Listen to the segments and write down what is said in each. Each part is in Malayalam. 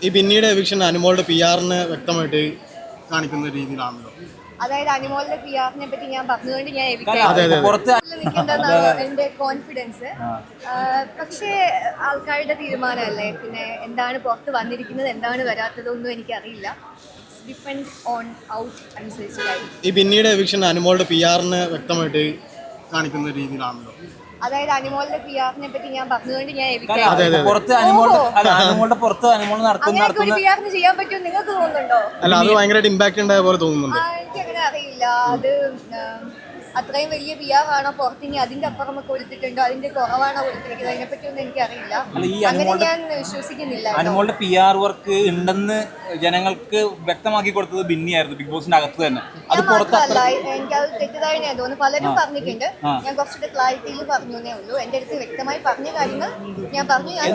ഈ പിന്നീട് എവിക്ഷൻ അനുമോളുടെ പി ആറിന് വ്യക്തമായിട്ട് കാണിക്കുന്ന രീതിയിലാണല്ലോ. അതായത് അനുമോളുടെ പി ആറിനെ പറ്റി ഞാൻ പറഞ്ഞതുകൊണ്ട് ഞാൻ നിൽക്കേണ്ടതാണ് എന്റെ കോൺഫിഡൻസ്. പക്ഷേ ആൾക്കാരുടെ തീരുമാനമല്ലേ, പിന്നെ എന്താണ് പുറത്ത് വന്നിരിക്കുന്നത് എന്താണ് വരാത്തതൊന്നും എനിക്കറിയില്ല. ഡിപ്പെൻഡ് ഓൺ ഔട്ട് അനുസരിച്ചിട്ടായിരിക്കും. ഈ പിന്നീട് എവിക്ഷൻ അനുമോളുടെ പി ആറിന് വ്യക്തമായിട്ട് കാണിക്കുന്ന രീതിയിലാണല്ലോ. അതായത് അനുമോളുടെ പി ആറിനെ പറ്റി ഞാൻ പറഞ്ഞതുകൊണ്ട് ഞാൻ അങ്ങനെ പി ആറിന് ചെയ്യാൻ പറ്റും നിങ്ങൾക്ക് തോന്നുന്നുണ്ടോ? അല്ല, അത് ഭയങ്കരമായിട്ട് ഇമ്പാക്ട് ഉണ്ടായ പോലെ തോന്നുന്നുണ്ട്. എനിക്കങ്ങനെ അറിയില്ല. അത് അത്രയും വലിയ പി ആർ ആണോ പുറത്തിനി അതിന്റെ അപ്പുറം കൊടുത്തിട്ടുണ്ടോ, അതിന്റെ കുറവാണോ കൊടുത്തിരിക്കുന്നത്, അതിനെപ്പറ്റി ഒന്നും എനിക്കറിയില്ല. അങ്ങനെ ഞാൻ വിശ്വസിക്കുന്നില്ല. അനുമോളുടെ പി ആർ വർക്ക് ഉണ്ടെന്ന് ജനങ്ങൾക്ക് വ്യക്തമാക്കി കൊടുത്തത് ബിന്നിയായിരുന്നു, ബിഗ് ബോസിന്റെ അകത്ത് തന്നെ. അത് പുറത്തല്ല, എനിക്കത് തെറ്റിദ്ധാരണ തോന്നുന്നു. പലരും പറഞ്ഞിട്ടുണ്ട്. ഞാൻ കുറച്ചുകൂടെ ക്ലാരിറ്റിയിൽ പറഞ്ഞേ ഉള്ളൂ. എന്റെ അടുത്ത് വ്യക്തമായി പറഞ്ഞ കാര്യങ്ങൾ ഞാൻ പറഞ്ഞു. ഞാൻ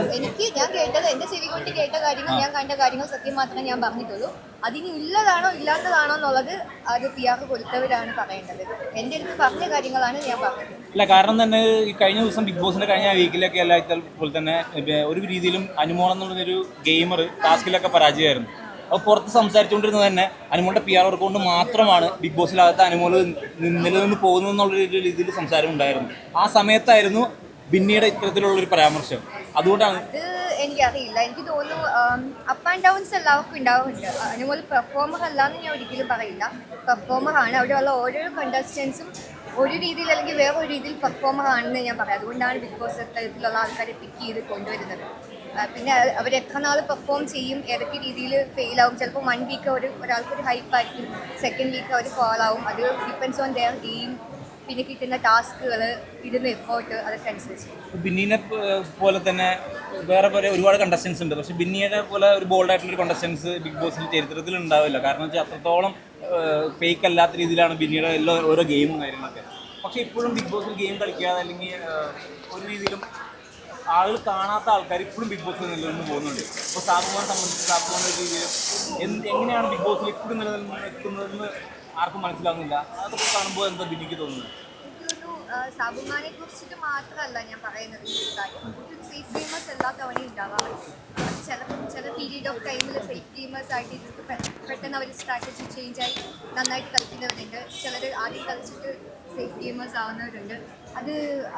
കേട്ടത്, എന്റെ ചെവി കൊണ്ട് കേട്ട കാര്യങ്ങൾ, ഞാൻ കണ്ട കാര്യങ്ങൾ സത്യം മാത്രമേ ഞാൻ പറഞ്ഞിട്ടുള്ളൂ. അതിന് ഉള്ളതാണോ ഇല്ലാത്തതാണോ എന്നുള്ളത് അത് പി ആർ കൊടുത്തവരാണ് പറയേണ്ടത്. എന്റെ അടുത്ത് പറഞ്ഞ കാര്യങ്ങളാണ് ഞാൻ പറഞ്ഞത്. അല്ല, കാരണം തന്നെ ഈ കഴിഞ്ഞ ദിവസം ബിഗ് ബോസിന്റെ കഴിഞ്ഞ വീക്കിലൊക്കെ എല്ലാം പോലെ തന്നെ ഒരു രീതിയിലും അനുമോൾ എന്നുള്ളൊരു ഗെയിമർ ടാസ്കിലൊക്കെ പരാജയമായിരുന്നു. അപ്പോൾ പുറത്ത് സംസാരിച്ചുകൊണ്ടിരുന്നത് തന്നെ അനുമോളുടെ പി ആർ വർക്ക് കൊണ്ട് മാത്രമാണ് ബിഗ് ബോസിനകത്ത് അനുമോൾ നിലനിന്ന് പോകുന്നതെന്നുള്ളൊരു രീതിയിൽ സംസാരം ഉണ്ടായിരുന്നു. ആ സമയത്തായിരുന്നു ബിന്നിയുടെ ഇത്തരത്തിലുള്ളൊരു പരാമർശം. അതുകൊണ്ടാണ് എനിക്കറിയില്ല. എനിക്ക് തോന്നുന്നു അപ്പ് ആൻഡ് ഡൗൺസ് എല്ലാവർക്കും ഉണ്ടാവുന്നുണ്ട്. അനുമോൾ പെർഫോമർ അല്ലാന്ന് ഞാൻ ഒരിക്കലും പറയില്ല. പെർഫോമർ ആണ്. അവിടെയുള്ള ഓരോ കണ്ടസ്റ്റൻസും ഒരു രീതിയിൽ അല്ലെങ്കിൽ വേറൊരു രീതിയിൽ പെർഫോമർ ആണെന്ന് ഞാൻ പറയാം. അതുകൊണ്ടാണ് ബിഗ് ബോസ് തരത്തിലുള്ള ആൾക്കാരെ പിക്ക് ചെയ്ത് കൊണ്ടുവരുന്നത്. പിന്നെ അവർ എത്ര നാൾ പെർഫോം ചെയ്യും, ഏതൊക്കെ രീതിയിൽ ഫെയിലാവും. ചിലപ്പോൾ 1 വീക്ക് ഒരാൾക്കൊരു ഹൈപ്പായിരിക്കും, സെക്കൻഡ് വീക്ക് അവർ ഫോളാവും. അത് ഡിപ്പെൻഡ്സ് ഓൺ ദെയർ ഗെയിം, പിന്നെ കിട്ടുന്ന ടാസ്കുകൾ, ഇടുന്ന എഫേർട്ട്, അതൊക്കെ അനുസരിച്ച്. ബിന്നിനെ പോലെ തന്നെ വേറെ ഒരുപാട് കണ്ടസ്റ്റൻസ് ഉണ്ട്. പക്ഷെ ബിന്നിയുടെ പോലെ ഒരു ബോൾഡ് ആയിട്ടുള്ള കണ്ടസ്റ്റൻസ് ബിഗ് ബോസിൽ ചരിത്രത്തിൽ ഉണ്ടാവില്ല. കാരണം വെച്ചാൽ അത്രത്തോളം ഫേക്ക് അല്ലാത്ത രീതിയിലാണ് ബിന്നിയുടെ ഓരോ ഗെയിമും കാര്യങ്ങളൊക്കെ. പക്ഷെ ഇപ്പോഴും ബിഗ് ബോസിൽ ഗെയിം കളിക്കാതെ അല്ലെങ്കിൽ ഒരു രീതിയിലും ആളുകൾ കാണാത്ത ആൾക്കാർ ഇപ്പോഴും ബിഗ് ബോസിൽ നിലനിന്ന് പോകുന്നുണ്ട്. അപ്പോൾ സാബുമാനെ സംബന്ധിച്ച് സാബുമാൻ്റെ രീതിയിൽ എങ്ങനെയാണ് ബിഗ് ബോസിൽ ഇപ്പോഴും നിലനിൽക്കുന്നതെന്ന് ആർക്കും മനസ്സിലാകുന്നില്ല. അതൊക്കെ കാണുമ്പോൾ എന്താ ബിന്നിക്ക് തോന്നുന്നത്? സാബുമാനെ കുറിച്ചിട്ട് മാത്രമല്ല ഞാൻ പറയുന്നത്. സേഫ് ഗെയിമേഴ്സ് എല്ലാ തവണയും ഉണ്ടാവാറുണ്ട്. ചില പീരീഡ് ഓഫ് ടൈമിൽ സേഫ് ഗെയിമേഴ്സ് ആയിട്ട് ഇരുന്നിട്ട് പെട്ടെന്ന് അവർ സ്ട്രാറ്റജി ചേഞ്ച് ആയി നന്നായിട്ട് കളിക്കുന്നവരുണ്ട്. ചിലർ ആദ്യം കളിച്ചിട്ട് സേഫ് ഗെയിമേഴ്സ് ആവുന്നവരുണ്ട്.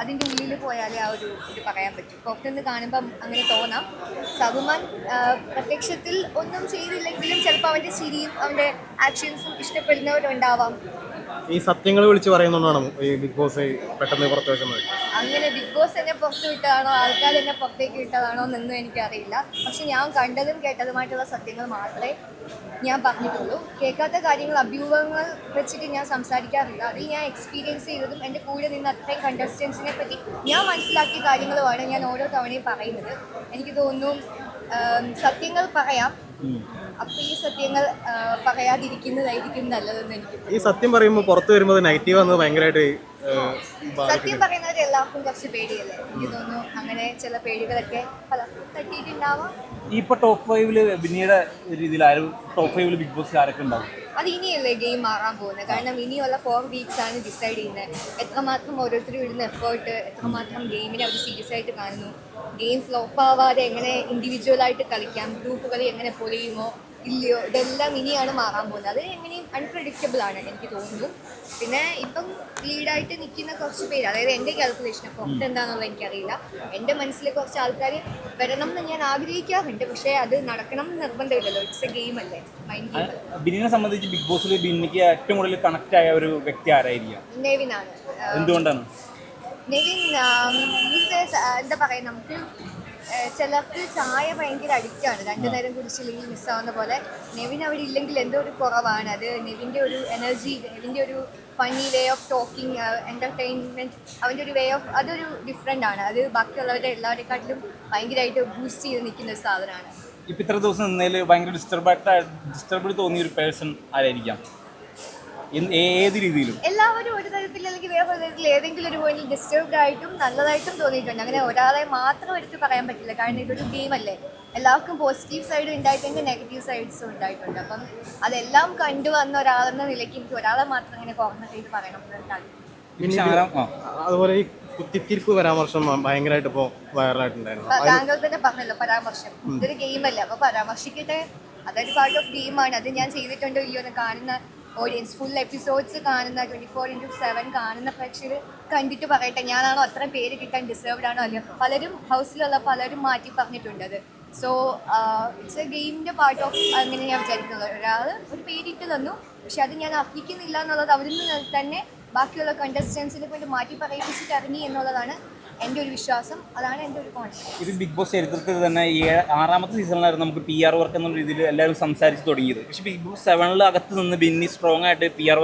അതിൻ്റെ ഉള്ളിൽ പോയാലേ ആ ഒരു ഇത് പറയാൻ പറ്റും. പുറത്തുനിന്ന് കാണുമ്പം അങ്ങനെ തോന്നാം. സാബുമാൻ പ്രത്യക്ഷത്തിൽ ഒന്നും ചെയ്തില്ലെങ്കിലും ചിലപ്പോൾ അവൻ്റെ ചിരിയും അവൻ്റെ ആക്ഷൻസും ഇഷ്ടപ്പെടുന്നവരുണ്ടാവാം. ഈ സത്യങ്ങൾ വിളിച്ച് പറയുന്നതാണ് ഈ ബിഗ് ബോസ് പെട്ടെന്ന് പുറത്തു വെക്കുന്നത്. അങ്ങനെ ബിഗ് ബോസ് എന്നെ പുറത്തു വിട്ടതാണോ ആൾക്കാർ എന്നെ പുറത്തേക്ക് വിട്ടതാണോ എന്നൊന്നും എനിക്കറിയില്ല. പക്ഷെ ഞാൻ കണ്ടതും കേട്ടതുമായിട്ടുള്ള സത്യങ്ങൾ മാത്രമേ ഞാൻ പറഞ്ഞിട്ടുള്ളൂ. കേൾക്കാത്ത കാര്യങ്ങൾ, അഭ്യൂഹങ്ങൾ വെച്ചിട്ട് ഞാൻ സംസാരിക്കാറില്ല. അതിൽ ഞാൻ എക്സ്പീരിയൻസ് ചെയ്തതും എൻ്റെ കൂടെ നിന്ന് അത്രയും കണ്ടസ്റ്റൻസിനെ പറ്റി ഞാൻ മനസ്സിലാക്കിയ കാര്യങ്ങളുമാണ് ഞാൻ ഓരോ തവണയും പറയുന്നത്. എനിക്ക് തോന്നുന്നു സത്യങ്ങൾ പറയാം. അപ്പോൾ ഈ സത്യങ്ങൾ പറയാതിരിക്കുന്നതായിരിക്കും നല്ലതെന്ന് എനിക്ക്. ഈ സത്യം പറയുമ്പോൾ പുറത്ത് വരുമ്പോൾ നെഗറ്റീവ് വന്നത് ഭയങ്കരമായിട്ട് സത്യം പറയുന്നവർ എല്ലാവർക്കും കുറച്ച് പേടിയല്ലേ. എനിക്ക് തോന്നുന്നു അങ്ങനെ ചില പേടികളൊക്കെ തട്ടിയിട്ടുണ്ടാവാം. ഇപ്പോൾ ടോപ്പ് 5 ബിന്നിയുടെ രീതിയിൽ ആരും ടോപ്പ് 5 ബിഗ് ബോസിൽ ആരൊക്കെ ഉണ്ടാവും? അത് ഇനിയല്ലേ ഗെയിം മാറാൻ പോകുന്നത്. കാരണം ഇനിയുള്ള 4 വീക്സ് ആണ് ഡിസൈഡ് ചെയ്യുന്നത്. എത്രമാത്രം ഓരോരുത്തരും ഇടുന്ന എഫേർട്ട്, എത്രമാത്രം ഗെയിമിനെ അവർ സീരിയസ് ആയിട്ട് കാണുന്നു, ഗെയിം ഫ്ലോപ്പ് ആവാതെ എങ്ങനെ ഇൻഡിവിജ്വലായിട്ട് കളിക്കാം, ഗ്രൂപ്പ് കളി എങ്ങനെ പൊളിയുമോ ഇല്ലയോ, ഇതെല്ലാം ഇനിയാണ് മാറാൻ പോകുന്നത്. അത് എങ്ങനെയും അൺപ്രഡിക്റ്റബിൾ ആണ് എനിക്ക് തോന്നുന്നു. പിന്നെ ഇപ്പം ലീഡായിട്ട് നിൽക്കുന്ന കുറച്ച് പേര്, അതായത് എൻ്റെ കാൽക്കുലേഷൻ പുറത്ത് എന്താണെന്നുള്ളത് എനിക്കറിയില്ല. എൻ്റെ മനസ്സിൽ കുറച്ച് ആൾക്കാർ വരണം എന്ന് ഞാൻ ആഗ്രഹിക്കാറുണ്ട്. പക്ഷേ അത് നടക്കണം എന്ന് നിർബന്ധമില്ലല്ലോ. ഇറ്റ്സ് എ ഗെയിം അല്ലേ, മൈൻഡ് ഗെയിം. ബിന്നിനെ സംബന്ധിച്ച് ബിഗ് ബോസിൽ ബിന്നിക്ക് ഏറ്റവും കൂടുതൽ കണക്ട് ആയ ഒരു വ്യക്തി ആരായിരിക്കും? നെവിനാണ്. എന്തുകൊണ്ടാണ്? നെവിൻ എന്താ പറയുക, നമുക്ക് ചിലർക്ക് ചായ ഭയങ്കര അഡിക്റ്റാണ്. 2 നേരം കുടിച്ചില്ലെങ്കിൽ മിസ്സാവുന്ന പോലെ. നെവിൻ അവിടെ ഇല്ലെങ്കിൽ എന്തോ ഒരു കുറവാണ്. അത് നെവിൻ്റെ ഒരു എനർജി, നെവിൻ്റെ ഒരു funny way of talking, entertainment, അവൻ്റെ ഒരു വേ ഓഫ് അതൊരു ഡിഫറെൻ്റ് ആണ്. അത് ബാക്കിയുള്ളവരുടെ എല്ലാവരെക്കാട്ടിലും ഭയങ്കരമായിട്ട് ബൂസ്റ്റ് ചെയ്ത് നിൽക്കുന്ന ഒരു സാധനമാണ്. ഇപ്പം ഇത്ര ദിവസം നിന്നതിൽ ഭയങ്കര ഡിസ്റ്റർബ്ഡ് തോന്നിയ ഒരു പേഴ്സൺ ആരായിരിക്കാം? ഏത് രീതിയിലും എല്ലാവരും ഒരു തരത്തിൽ അല്ലെങ്കിൽ വേറൊരു തരത്തിൽ ഏതെങ്കിലും ഒരു പോയിന്റിൽ ഡിസ്റ്റർബ്ഡ് ആയിട്ടും നല്ലതായിട്ടും തോന്നിയിട്ടുണ്ട്. അങ്ങനെ ഒരാളെ മാത്രം എടുത്ത് പറയാൻ പറ്റില്ല. കാരണം ഇതൊരു ഗെയിമല്ലേ. എല്ലാവർക്കും പോസിറ്റീവ് സൈഡും ഉണ്ടായിട്ടുണ്ട്, നെഗറ്റീവ് സൈഡ്സും ഉണ്ടായിട്ടുണ്ട്. അപ്പം അതെല്ലാം കണ്ടുവന്ന ഒരാളെന്ന നിലയ്ക്ക് എനിക്ക് ഒരാളെ മാത്രം അങ്ങനെ കോർണർ ചെയ്ത് പറയണം എന്നൊരു താല്പര്യം. അതുപോലെ ഈ കുത്തിത്തിരിപ്പ് പരാമർശം ഭയങ്കരമായിട്ട് ഇപ്പോൾ വൈറലായിട്ടുണ്ടായിരുന്നു. താങ്കൾ തന്നെ പറഞ്ഞല്ലോ പരാമർശം, ഇതൊരു ഗെയിമല്ല, അപ്പൊ പരാമർശിക്കട്ടെ, അതൊരു പാർട്ട് ഓഫ് ഗെയിമാണ്. അത് ഞാൻ ചെയ്തിട്ടുണ്ടോ ഇല്ലയോ എന്ന് കാണുന്ന ഓഡിയൻസ്, ഫുൾ എപ്പിസോഡ്സ് കാണുന്ന 24/7 കാണുന്ന പ്രേക്ഷകർ കണ്ടിട്ട് പറയട്ടെ, ഞാനാണോ അത്ര പേര് കിട്ടാൻ ഡിസേർവ്ഡ് ആണോ അല്ലയോ. പലരും ഹൗസിലുള്ള പലരും മാറ്റി പറഞ്ഞിട്ടുണ്ട് അത്. സോ ഇറ്റ്സ് എ ഗെയിമിൻ്റെ പാർട്ട് ഓഫ്, അങ്ങനെ ഞാൻ വിചാരിക്കുന്നത്. ഒരാൾ ഒരു പേരിട്ട് തന്നു, പക്ഷെ അത് ഞാൻ അർഹിക്കുന്നില്ല എന്നുള്ളത് അവരിൽ നിന്ന് തന്നെ ബാക്കിയുള്ള കണ്ടസ്റ്റൻസിനെ കൊണ്ട് മാറ്റി പറയിപ്പിച്ചിട്ട് ഇറങ്ങി എന്നുള്ളതാണ് എൻ്റെ ഒരു വിശ്വാസം. അതാണ് എൻ്റെ ഒരു കോൺസെപ്റ്റ്. ഇത് ബിഗ് ബോസ് ചരിത്രത്തിൽ തന്നെ ഈ 6ാമത്തെ സീസണിലായിരുന്നു നമുക്ക് PR വർക്ക് എന്നുള്ള രീതിയിൽ എല്ലാവരും സംസാരിച്ച് തുടങ്ങിയത്. പക്ഷേ ബിഗ് ബോസ് 7 അകത്ത് നിന്ന് ബിന്നി സ്ട്രോങ് ആയിട്ട് PR